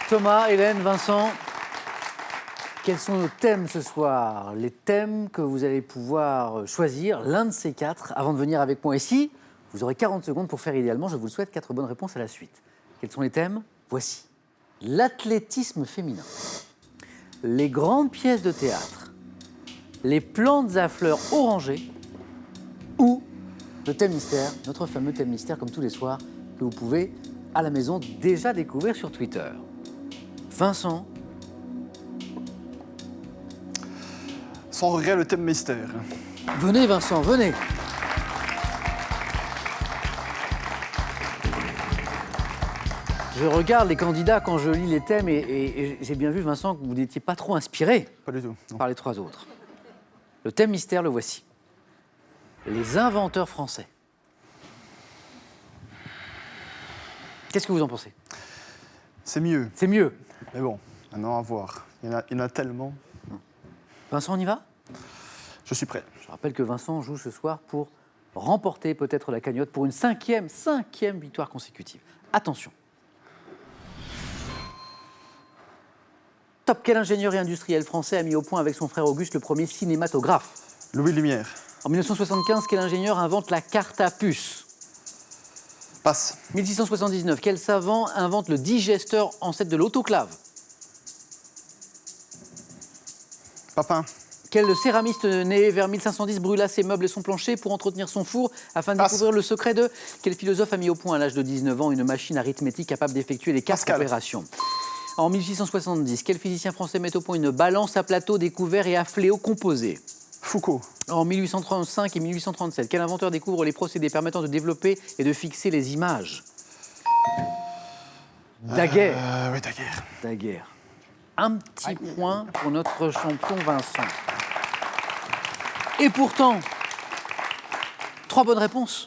Thomas, Hélène, Vincent, quels sont nos thèmes ce soir? Les thèmes que vous allez pouvoir choisir, l'un de ces quatre, avant de venir avec moi ici. Vous aurez 40 secondes pour faire idéalement, je vous le souhaite, 4 bonnes réponses à la suite. Quels sont les thèmes? Voici. L'athlétisme féminin, les grandes pièces de théâtre, les plantes à fleurs orangées ou le thème mystère, notre fameux thème mystère comme tous les soirs que vous pouvez à la maison déjà découvrir sur Twitter. Vincent. Sans regret, le thème mystère. Venez Vincent, venez. Je regarde les candidats quand je lis les thèmes et j'ai bien vu, Vincent, que vous n'étiez pas trop inspiré Pas du tout. Non. par les trois autres. Le thème mystère, le voici. Les inventeurs français. Qu'est-ce que vous en pensez? C'est mieux. C'est mieux. Mais bon, maintenant à voir. Il y en a tellement. Vincent, on y va? Je suis prêt. Je rappelle que Vincent joue ce soir pour remporter peut-être la cagnotte pour une cinquième victoire consécutive. Attention. Top, quel ingénieur et industriel français a mis au point avec son frère Auguste le premier cinématographe? Louis Lumière. En 1975, quel ingénieur invente la carte à puce? Passe. 1679, quel savant invente le digesteur ancêtre de l'autoclave? Papin. Quel céramiste né vers 1510 brûla ses meubles et son plancher pour entretenir son four afin de découvrir le secret de... Quel philosophe a mis au point à l'âge de 19 ans une machine arithmétique capable d'effectuer les 4 opérations? En 1670, quel physicien français met au point une balance à plateau découvert et à fléau composé? Foucault. En 1835 et 1837, quel inventeur découvre les procédés permettant de développer et de fixer les images? Daguerre. Oui, Daguerre. Daguerre. Un petit point pour notre champion Vincent. Et pourtant, 3 bonnes réponses.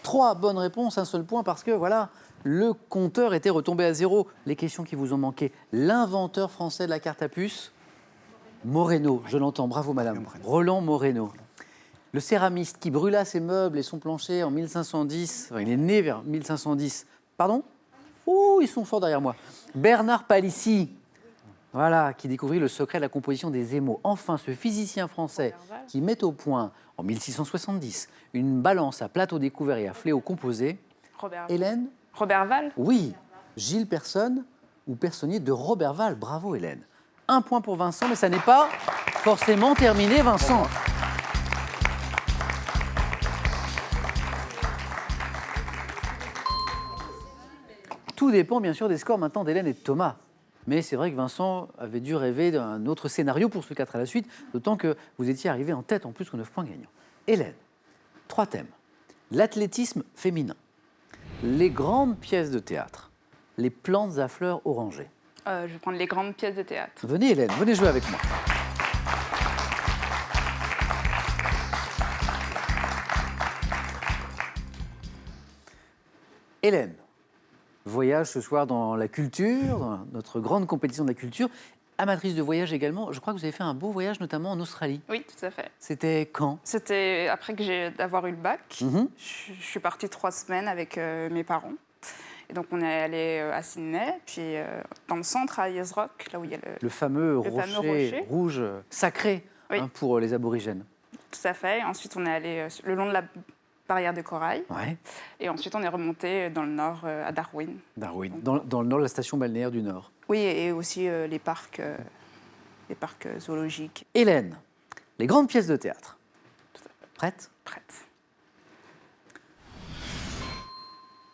3 bonnes réponses, un seul point, parce que voilà, le compteur était retombé à 0. Les questions qui vous ont manqué. L'inventeur français de la carte à puce, Moreno, je l'entends, bravo madame. Roland Moreno. Le céramiste qui brûla ses meubles et son plancher en 1510, enfin, il est né vers 1510. Pardon? Ouh, ils sont forts derrière moi. Bernard Palissy. Voilà, qui découvrit le secret de la composition des émaux. Enfin, ce physicien français qui met au point, en 1670, une balance à plateau découvert et à fléau composé. Hélène? Roberval? Oui, Gilles Personne ou Personnier de Roberval. Bravo Hélène. 1 point pour Vincent, mais ça n'est pas forcément terminé, Vincent. Tout dépend bien sûr des scores maintenant d'Hélène et de Thomas. Mais c'est vrai que Vincent avait dû rêver d'un autre scénario pour ce 4 à la suite, d'autant que vous étiez arrivé en tête en plus que 9 points gagnants. Hélène, 3 thèmes. L'athlétisme féminin, les grandes pièces de théâtre, les plantes à fleurs orangées. Je vais prendre les grandes pièces de théâtre. Venez Hélène, venez jouer avec moi. Hélène, voyage ce soir dans la culture, dans notre grande compétition de la culture. Amatrice de voyage également, je crois que vous avez fait un beau voyage, notamment en Australie. Oui, tout à fait. C'était quand? C'était après que j'ai d'avoir eu le bac. Je suis partie 3 semaines avec mes parents. Et donc on est allé à Sydney, puis dans le centre à Ayers Rock, là où il y a le fameux rocher rouge sacré, oui, pour les aborigènes. Tout à fait. Ensuite on est allé le long de la barrière de corail. Ouais. Et ensuite on est remonté dans le nord à Darwin. Darwin, dans le nord, la station balnéaire du Nord. Oui, et aussi les parcs zoologiques. Hélène, les grandes pièces de théâtre. Prête? Prête.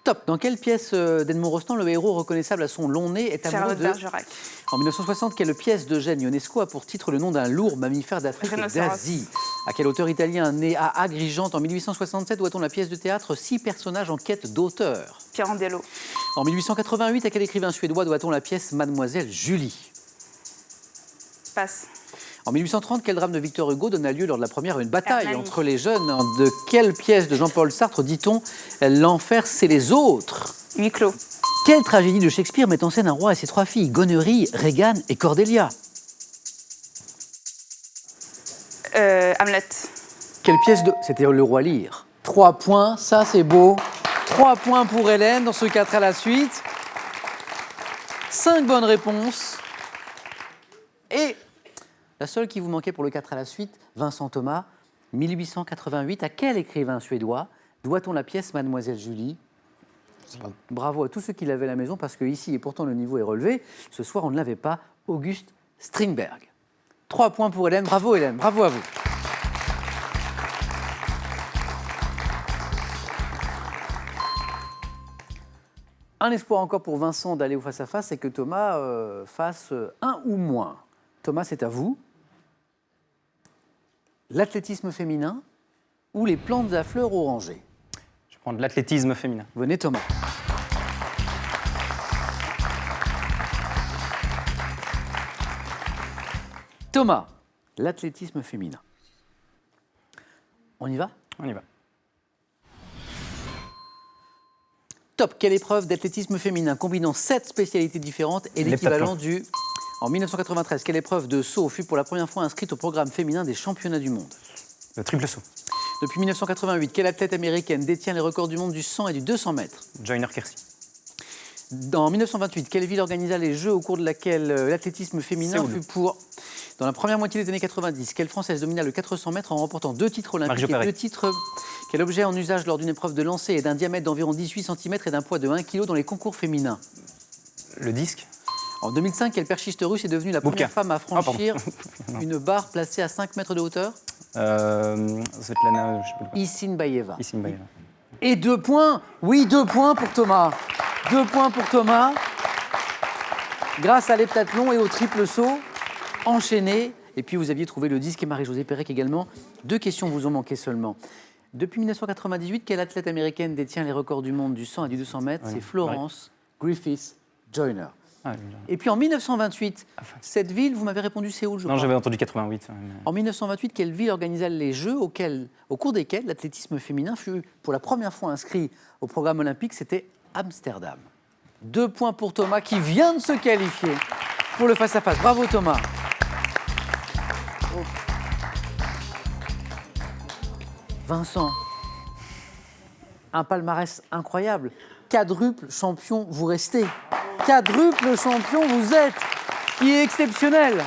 Top. Dans quelle pièce d'Edmond Rostand le héros reconnaissable à son long nez est amoureux Charlotte de... Bergerac. En 1960, quelle pièce d'Eugène Ionesco a pour titre le nom d'un lourd mammifère d'Afrique et d'Asie? À quel auteur italien né à Agrigente en 1867 doit-on la pièce de théâtre 6 personnages en quête d'auteur? Pirandello. En 1888, à quel écrivain suédois doit-on la pièce Mademoiselle Julie? Passe. En 1830, quel drame de Victor Hugo donna lieu lors de la première à une bataille Hernani. entre les jeunes? De quelle pièce de Jean-Paul Sartre dit-on l'enfer c'est les autres? Huis clos. Quelle tragédie de Shakespeare met en scène un roi et ses 3 filles, Goneril, Regan et Cordelia? Hamlet. Quelle pièce de... C'était Le Roi Lear. 3 points, ça c'est beau. 3 points pour Hélène dans ce 4 à la suite. 5 bonnes réponses. Et la seule qui vous manquait pour le 4 à la suite, Vincent Thomas, 1888. À quel écrivain suédois doit-on la pièce Mademoiselle Julie? Bravo à tous ceux qui l'avaient à la maison, parce qu'ici, et pourtant le niveau est relevé, ce soir on ne l'avait pas, Auguste Strindberg. 3 points pour Hélène. Bravo Hélène, bravo à vous. Un espoir encore pour Vincent d'aller au face-à-face, c'est que Thomas fasse un ou moins. Thomas, c'est à vous. L'athlétisme féminin ou les plantes à fleurs orangées? Je vais prendre l'athlétisme féminin. Venez Thomas. Thomas, l'athlétisme féminin. On y va? On y va. Top. Quelle épreuve d'athlétisme féminin combinant 7 spécialités différentes et l'équivalent du... En 1993, quelle épreuve de saut fut pour la première fois inscrite au programme féminin des championnats du monde? Le triple saut. Depuis 1988, quelle athlète américaine détient les records du monde du 100 et du 200 mètres? Joyner Kersee. En 1928, quelle ville organisa les Jeux au cours de laquelle l'athlétisme féminin Séoul. fut pour... Dans la première moitié des années 90, quelle Française domina le 400 mètres en remportant 2 titres olympiques et 2 titres... Quel objet en usage lors d'une épreuve de lancer est d'un diamètre d'environ 18 cm et d'un poids de 1 kg dans les concours féminins? Le disque. En 2005, quelle perchiste russe est devenue la première femme à franchir une barre placée à 5 mètres de hauteur? Svetlana, je sais plus quoi. Issinbayeva. Issinbayeva. Et 2 points. Oui, 2 points pour Thomas. 2 points pour Thomas. Grâce à l'heptathlon et au triple saut, enchaîné. Et puis vous aviez trouvé le disque et Marie-Josée Pérec également. 2 questions vous ont manqué seulement. Depuis 1998, quelle athlète américaine détient les records du monde du 100 et du 200 mètres? C'est Florence Griffith Joyner. Et puis en 1928, cette ville, vous m'avez répondu Séoul, je crois. Non, j'avais entendu 88. En 1928, quelle ville organisa les Jeux au cours desquels l'athlétisme féminin fut pour la première fois inscrit au programme olympique? C'était Amsterdam. 2 points pour Thomas qui vient de se qualifier pour le face-à-face. Bravo Thomas. Vincent, un palmarès incroyable. Quadruple champion, vous restez. Quadruple champion, vous êtes. Ce qui est exceptionnel.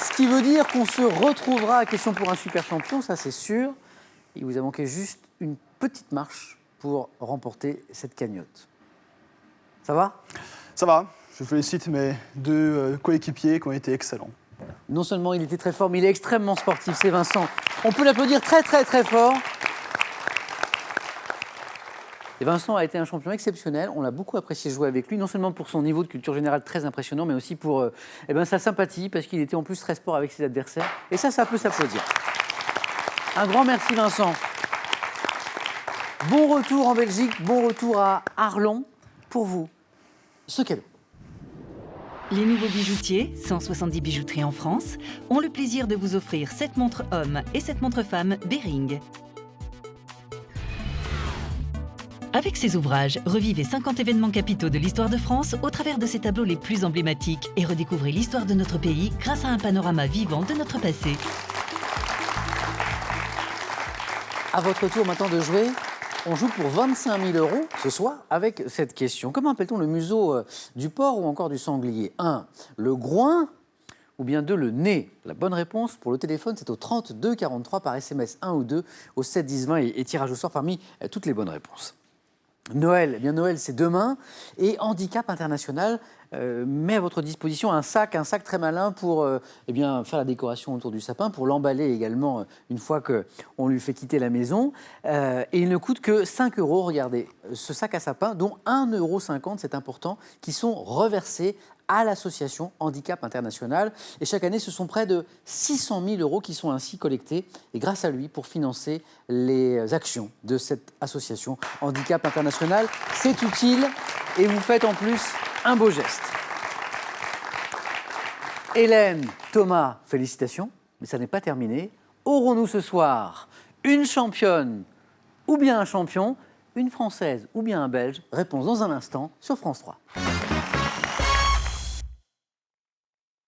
Ce qui veut dire qu'on se retrouvera à Question pour un super champion, ça c'est sûr. Il vous a manqué juste une petite marche pour remporter cette cagnotte. Ça va? Ça va. Je félicite mes 2 coéquipiers qui ont été excellents. Non seulement il était très fort, mais il est extrêmement sportif, c'est Vincent. On peut l'applaudir très très très fort. Et Vincent a été un champion exceptionnel. On l'a beaucoup apprécié jouer avec lui, non seulement pour son niveau de culture générale très impressionnant, mais aussi pour sa sympathie, parce qu'il était en plus très sport avec ses adversaires. Et ça peut s'applaudir. Un grand merci Vincent. Bon retour en Belgique, bon retour à Arlon. Pour vous, ce cadeau. Les nouveaux bijoutiers, 170 bijouteries en France, ont le plaisir de vous offrir 7 montres hommes et 7 montres femmes Bering. Avec ces ouvrages, revivez 50 événements capitaux de l'histoire de France au travers de ces tableaux les plus emblématiques et redécouvrez l'histoire de notre pays grâce à un panorama vivant de notre passé. À votre tour maintenant de jouer. On joue pour 25 000 € ce soir avec cette question. Comment appelle-t-on le museau du porc ou encore du sanglier? 1. Le groin ou bien 2. Le nez? La bonne réponse pour le téléphone, c'est au 32 43 par SMS 1 ou 2 au 7 10 20 et tirage au sort parmi toutes les bonnes réponses. Noël, eh bien Noël c'est demain et Handicap International met à votre disposition un sac très malin pour faire la décoration autour du sapin, pour l'emballer également une fois qu'on lui fait quitter la maison. Et il ne coûte que 5 €, regardez, ce sac à sapin, dont 1,50 €, c'est important, qui sont reversés à l'association Handicap International. Et chaque année, ce sont près de 600 000 € qui sont ainsi collectés, et grâce à lui, pour financer les actions de cette association Handicap International. C'est utile et vous faites en plus un beau geste. Hélène, Thomas, félicitations, mais ça n'est pas terminé. Aurons-nous ce soir une championne ou bien un champion, une Française ou bien un Belge? Réponse dans un instant sur France 3.